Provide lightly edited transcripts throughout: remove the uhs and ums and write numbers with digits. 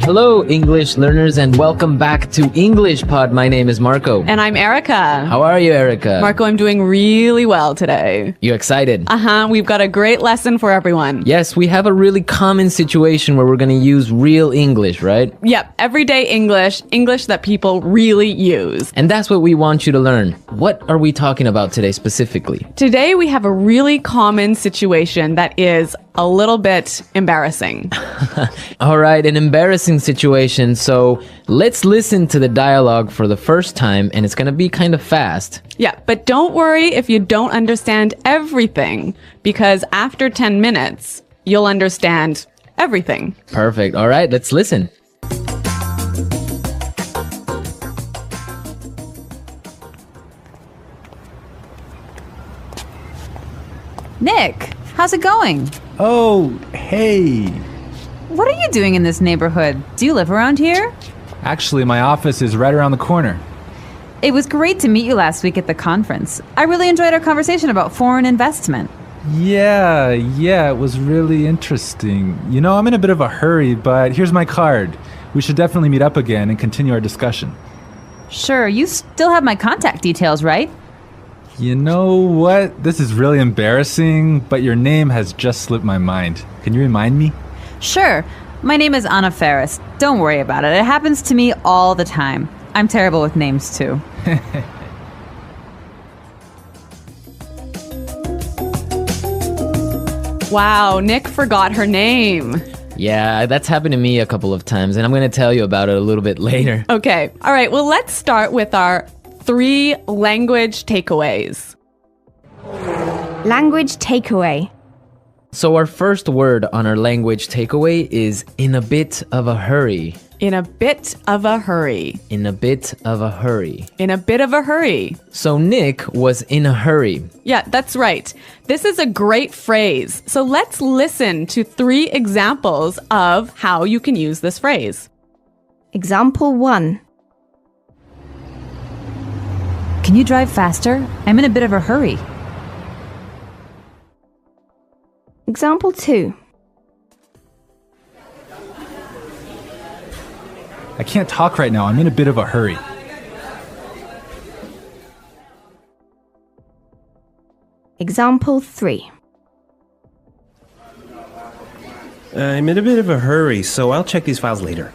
Hello, English learners, and welcome back to English Pod. My name is Marco. And I'm Erica. How are you, Erica? Marco, I'm doing really well today. You excited? We've got a great lesson for everyone. Yes, we have a really common situation where we're going to use real English, right? Yep, everyday English, English that people really use. And that's what we want you to learn. What are we talking about today specifically? Today we have a really common situation that is a little bit embarrassing. All right, an embarrassing situation. So let's listen to the dialogue for the first time, and it's going to be kind of fast. Yeah, but don't worry if you don't understand everything, because after 10 minutes, you'll understand everything. Perfect. All right, let's listen. Nick, how's it going? Oh, hey. What are you doing in this neighborhood? Do you live around here? Actually, my office is right around the corner. It was great to meet you last week at the conference. I really enjoyed our conversation about foreign investment. Yeah, it was really interesting. You know, I'm in a bit of a hurry, but here's my card. We should definitely meet up again and continue our discussion. Sure, you still have my contact details, right? You know what? This is really embarrassing, but your name has just slipped my mind. Can you remind me? Sure. My name is Anna Ferris. Don't worry about it. It happens to me all the time. I'm terrible with names, too. Wow, Nick forgot her name. Yeah, that's happened to me a couple of times, and I'm going to tell you about it a little bit later. Okay, all right, well, let's start with our 3 language takeaways. Language takeaway. So our first word on our language takeaway is in a bit of a hurry. In a bit of a hurry. In a bit of a hurry. In a bit of a hurry. So Nick was in a hurry. Yeah, that's right. This is a great phrase. So let's listen to 3 examples of how you can use this phrase. Example 1. Can you drive faster? I'm in a bit of a hurry. Example 2. I can't talk right now. I'm in a bit of a hurry. Example 3. I'm in a bit of a hurry, so I'll check these files later.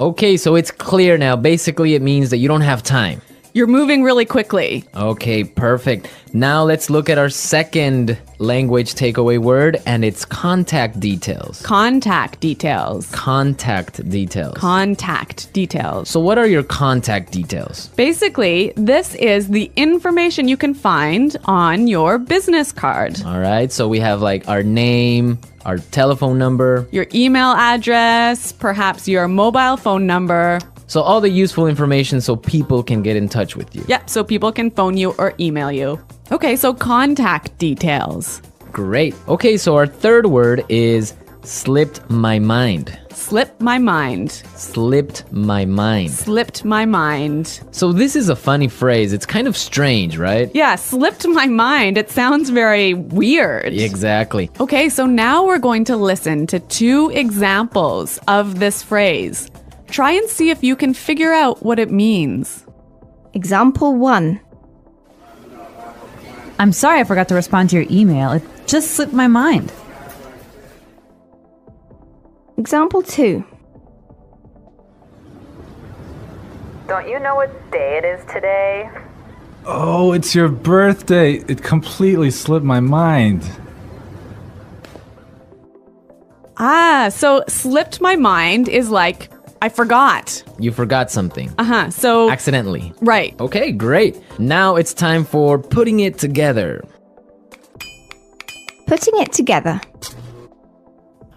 Okay, so it's clear now. Basically, it means that you don't have time. You're moving really quickly. Okay, perfect. Now let's look at our second language takeaway word, and it's contact details. Contact details. Contact details. Contact details. So what are your contact details? Basically, this is the information you can find on your business card. All right, so we have like our name, our telephone number, Your email address, perhaps your mobile phone number. so all the useful information so people can get in touch with you. Yep, so people can phone you or email you. Okay, so contact details. Great. Okay, so our third word is slipped my mind. Slipped my mind. Slipped my mind. Slipped my mind. So this is a funny phrase. It's kind of strange, right? Yeah, slipped my mind. It sounds very weird. Exactly. Okay, so now we're going to listen to 2 examples of this phrase. Try and see if you can figure out what it means. Example 1. I'm sorry I forgot to respond to your email. It just slipped my mind. Example 2. Don't you know what day it is today? Oh, it's your birthday. It completely slipped my mind. So slipped my mind is like, I forgot. You forgot something. So, Accidentally. right. Okay, great. Now it's time for putting it together. Putting it together.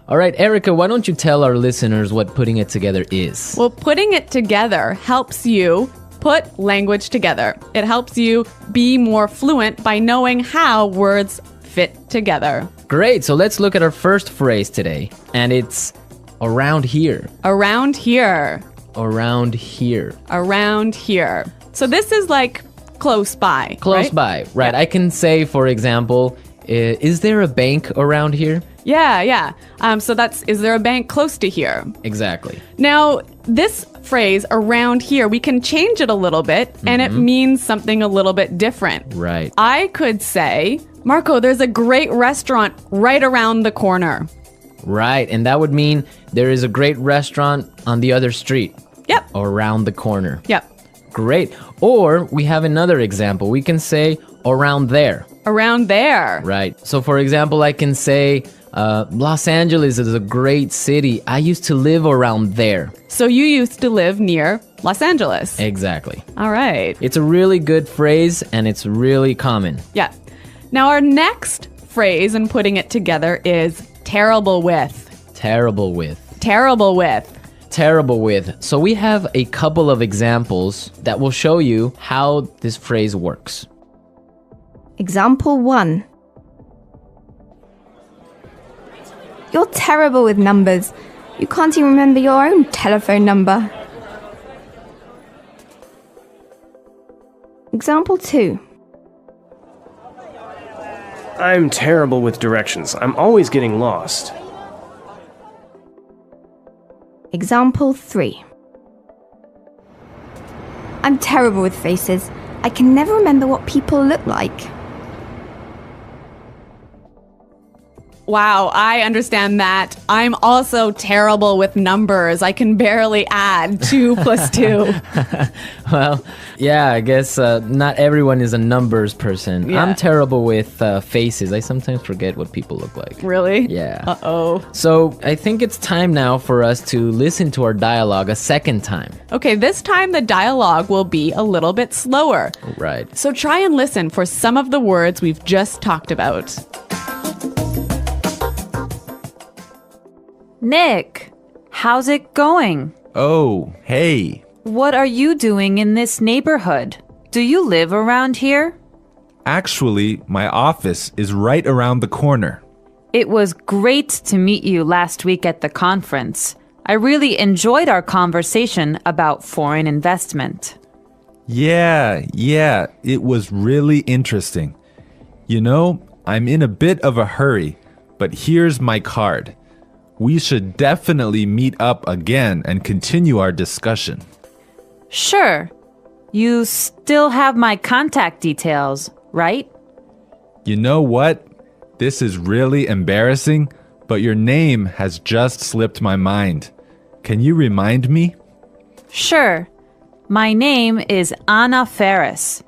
All right, Erica, why don't you tell our listeners what putting it together is? Well, putting it together helps you put language together. It helps you be more fluent by knowing how words fit together. Great, so let's look at our first phrase today, and it's around here. Around here. Around here. Around here. So this is like close by. Close right? by, right. Yeah. I can say, for example, is there a bank around here? Yeah. So that's, is there a bank close to here? Exactly. Now, this phrase around here, we can change it a little bit and it means something a little bit different. Right. I could say, Marco, there's a great restaurant right around the corner. Right. And that would mean there is a great restaurant on the other street. Yep. Or around the corner. Yep. Great. Or we have another example. We can say around there. Around there. Right. So for example, I can say Los Angeles is a great city. I used to live around there. So you used to live near Los Angeles. Exactly. All right. It's a really good phrase and it's really common. Yeah. Now our next phrase and putting it together is terrible with. Terrible with. Terrible with. Terrible with. So we have a couple of examples that will show you how this phrase works. Example 1. You're terrible with numbers. You can't even remember your own telephone number. Example 2. I'm terrible with directions. I'm always getting lost. Example 3. I'm terrible with faces. I can never remember what people look like. Wow, I understand that. I'm also terrible with numbers. I can barely add 2 plus 2. Well, yeah, I guess not everyone is a numbers person. Yeah. I'm terrible with faces. I sometimes forget what people look like. Really? Yeah. Uh-oh. So I think it's time now for us to listen to our dialogue a second time. Okay, this time the dialogue will be a little bit slower. Right. So try and listen for some of the words we've just talked about. Nick, how's it going? Oh, hey. What are you doing in this neighborhood? Do you live around here? Actually, my office is right around the corner. It was great to meet you last week at the conference. I really enjoyed our conversation about foreign investment. Yeah, it was really interesting. You know, I'm in a bit of a hurry, but here's my card. We should definitely meet up again and continue our discussion. Sure. You still have my contact details, right? You know what? This is really embarrassing, but your name has just slipped my mind. Can you remind me? Sure. My name is Anna Ferris.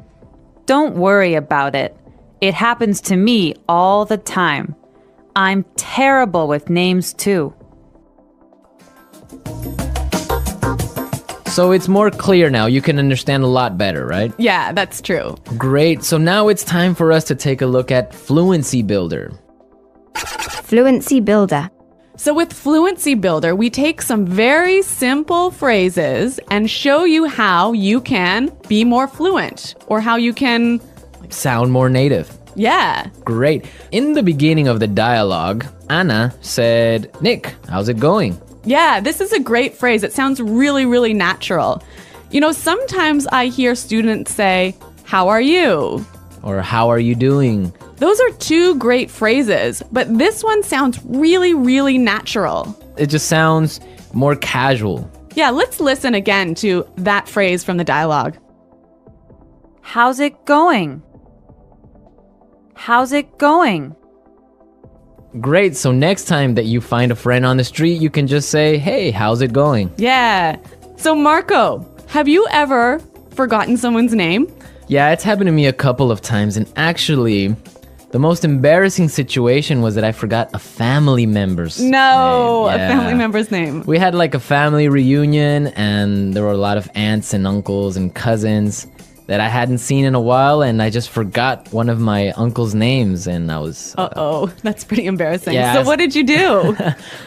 Don't worry about it. It happens to me all the time. I'm terrible with names too. So it's more clear now. You can understand a lot better, right? Yeah, that's true. Great. So now it's time for us to take a look at Fluency Builder. Fluency Builder. So with Fluency Builder, we take some very simple phrases and show you how you can be more fluent or how you can, Sound more native. yeah. Great. In the beginning of the dialogue, Anna said, Nick, how's it going? Yeah, this is a great phrase. It sounds really, really natural. You know, sometimes I hear students say, how are you? Or how are you doing? Those are 2 great phrases, but this one sounds really, really natural. It just sounds more casual. Yeah, let's listen again to that phrase from the dialogue. How's it going? How's it going? Great. So next time that you find a friend on the street, you can just say, hey, how's it going? Yeah. So Marco, have you ever forgotten someone's name? Yeah, it's happened to me a couple of times. And actually, the most embarrassing situation was that I forgot a family member's name. No, a Yeah. family member's name. We had like a family reunion and there were a lot of aunts and uncles and cousins that I hadn't seen in a while, and I just forgot one of my uncle's names, and I was... Uh-oh, that's pretty embarrassing. Yeah, So what did you do?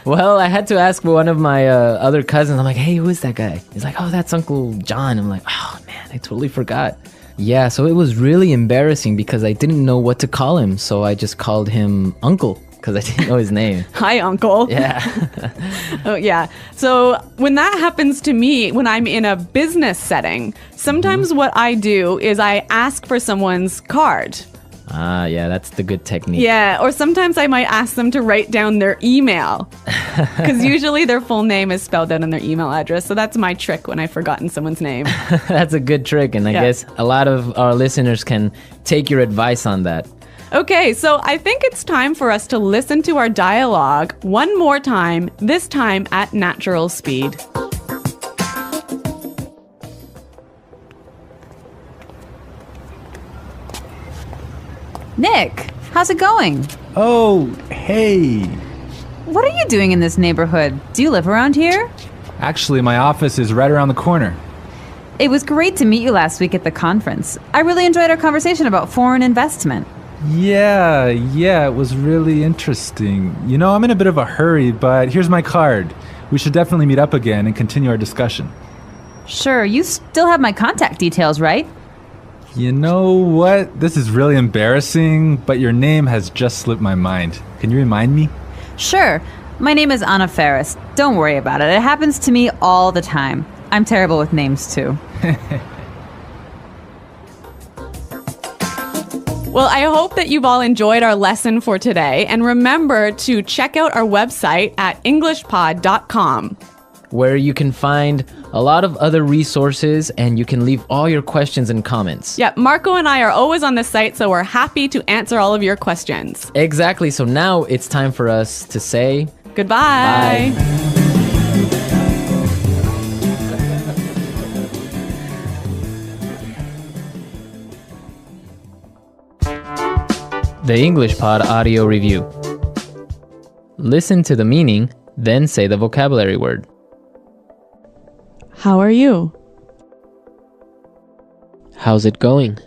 Well, I had to ask one of my other cousins. I'm like, hey, who is that guy? He's like, oh, that's Uncle John. I'm like, oh, man, I totally forgot. Yeah, so it was really embarrassing because I didn't know what to call him, so I just called him Uncle because I didn't know his name. Hi, Uncle. Yeah. Oh, yeah. So when that happens to me, when I'm in a business setting, sometimes what I do is I ask for someone's card. Ah, yeah, that's the good technique. Yeah, or sometimes I might ask them to write down their email. Because usually their full name is spelled out in their email address. So that's my trick when I've forgotten someone's name. That's a good trick, and I Yeah. guess a lot of our listeners can take your advice on that. Okay, so I think it's time for us to listen to our dialogue one more time, this time at natural speed. Nick, how's it going? Oh, hey. What are you doing in this neighborhood? Do you live around here? Actually, my office is right around the corner. It was great to meet you last week at the conference. I really enjoyed our conversation about foreign investment. Yeah, it was really interesting. You know, I'm in a bit of a hurry, but here's my card. We should definitely meet up again and continue our discussion. Sure, you still have my contact details, right? You know what? This is really embarrassing, but your name has just slipped my mind. Can you remind me? Sure. My name is Anna Ferris. Don't worry about it. It happens to me all the time. I'm terrible with names, too. Well, I hope that you've all enjoyed our lesson for today. And remember to check out our website at englishpod.com. where you can find a lot of other resources and you can leave all your questions and comments. Yeah, Marco and I are always on the site, so we're happy to answer all of your questions. Exactly. So now it's time for us to say Goodbye. Bye. The English Pod Audio Review. Listen to the meaning, then say the vocabulary word. How are you? How's it going?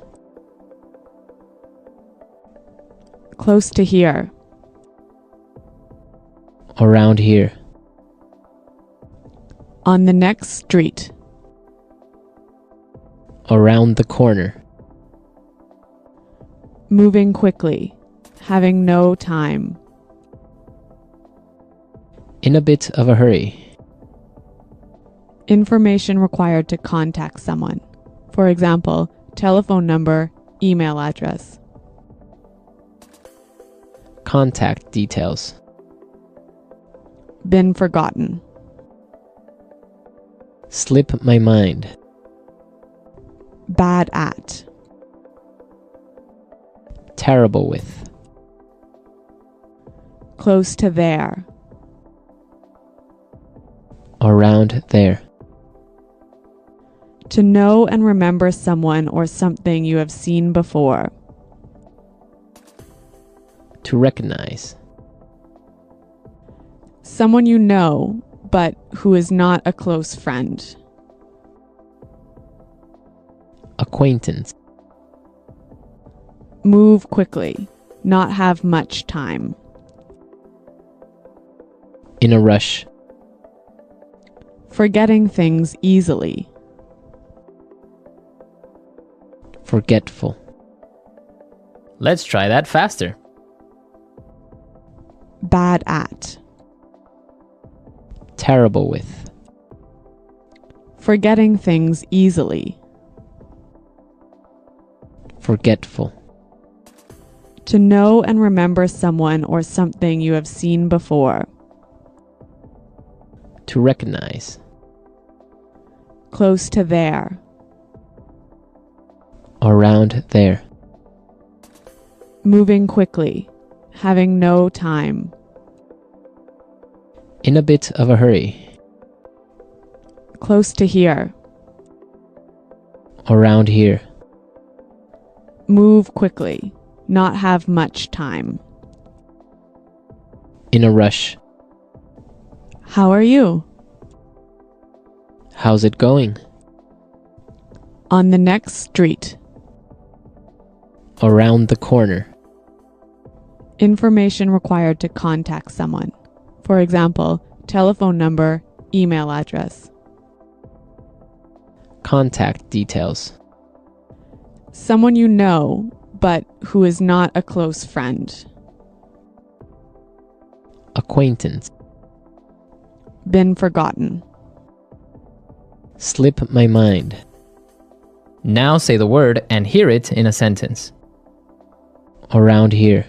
Close to here. Around here. On the next street. Around the corner. Moving quickly. Having no time. In a bit of a hurry. Information required to contact someone. For example, telephone number, email address. Contact details. Been forgotten. Slip my mind. Bad at. Terrible with. Close to there. Around there. To know and remember someone or something you have seen before. To recognize. Someone you know, but who is not a close friend. Acquaintance. Move quickly. Not have much time. In a rush. Forgetting things easily. Forgetful. Let's try that faster. Bad at. Terrible with. Forgetting things easily. Forgetful. To know and remember someone or something you have seen before. To recognize. Close to there. Around there. Moving quickly. Having no time. In a bit of a hurry. Close to here. Around here. Move quickly. Not have much time. In a rush. How are you? How's it going? On the next street. Around the corner. Information required to contact someone. For example, telephone number, email address. Contact details. Someone you know, but who is not a close friend. Acquaintance. Been forgotten. Slip my mind. Now say the word and hear it in a sentence. Around here.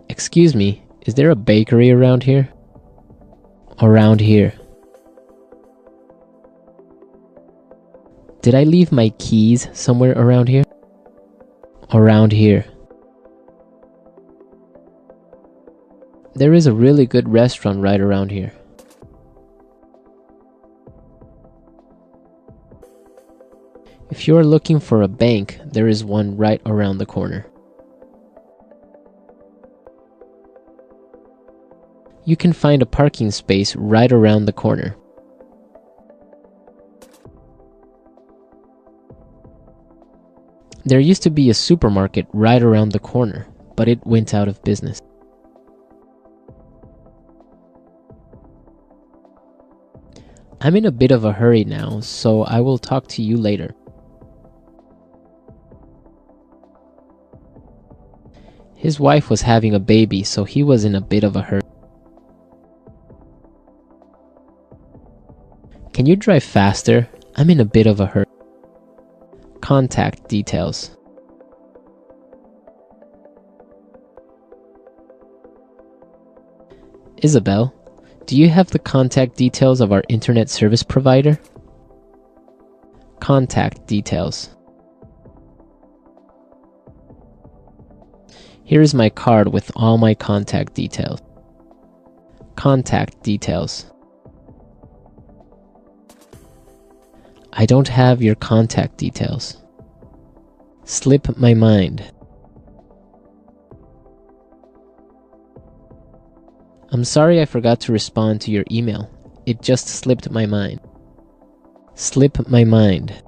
Excuse me, is there a bakery around here? Around here. Did I leave my keys somewhere around here? Around here. There is a really good restaurant right around here. If you are looking for a bank, there is one right around the corner. You can find a parking space right around the corner. There used to be a supermarket right around the corner, but it went out of business. I'm in a bit of a hurry now, so I will talk to you later. His wife was having a baby, so he was in a bit of a hurry. Can you drive faster? I'm in a bit of a hurry. Contact details. Isabel, do you have the contact details of our internet service provider? Contact details. Here is my card with all my contact details. Contact details. I don't have your contact details. Slip my mind. I'm sorry I forgot to respond to your email. It just slipped my mind. Slip my mind.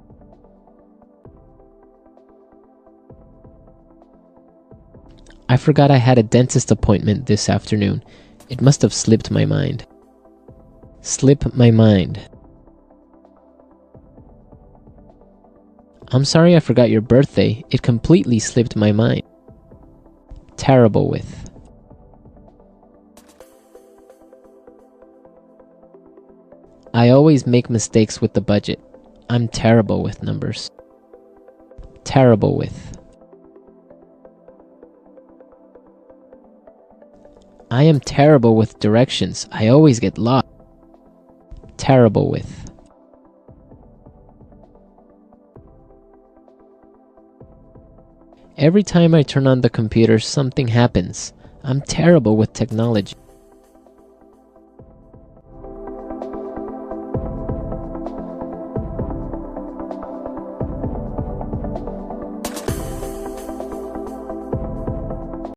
I forgot I had a dentist appointment this afternoon. It must have slipped my mind. Slip my mind. I'm sorry I forgot your birthday. It completely slipped my mind. Terrible with. I always make mistakes with the budget. I'm terrible with numbers. Terrible with. I am terrible with directions. I always get lost. Terrible with. Every time I turn on the computer, something happens. I'm terrible with technology.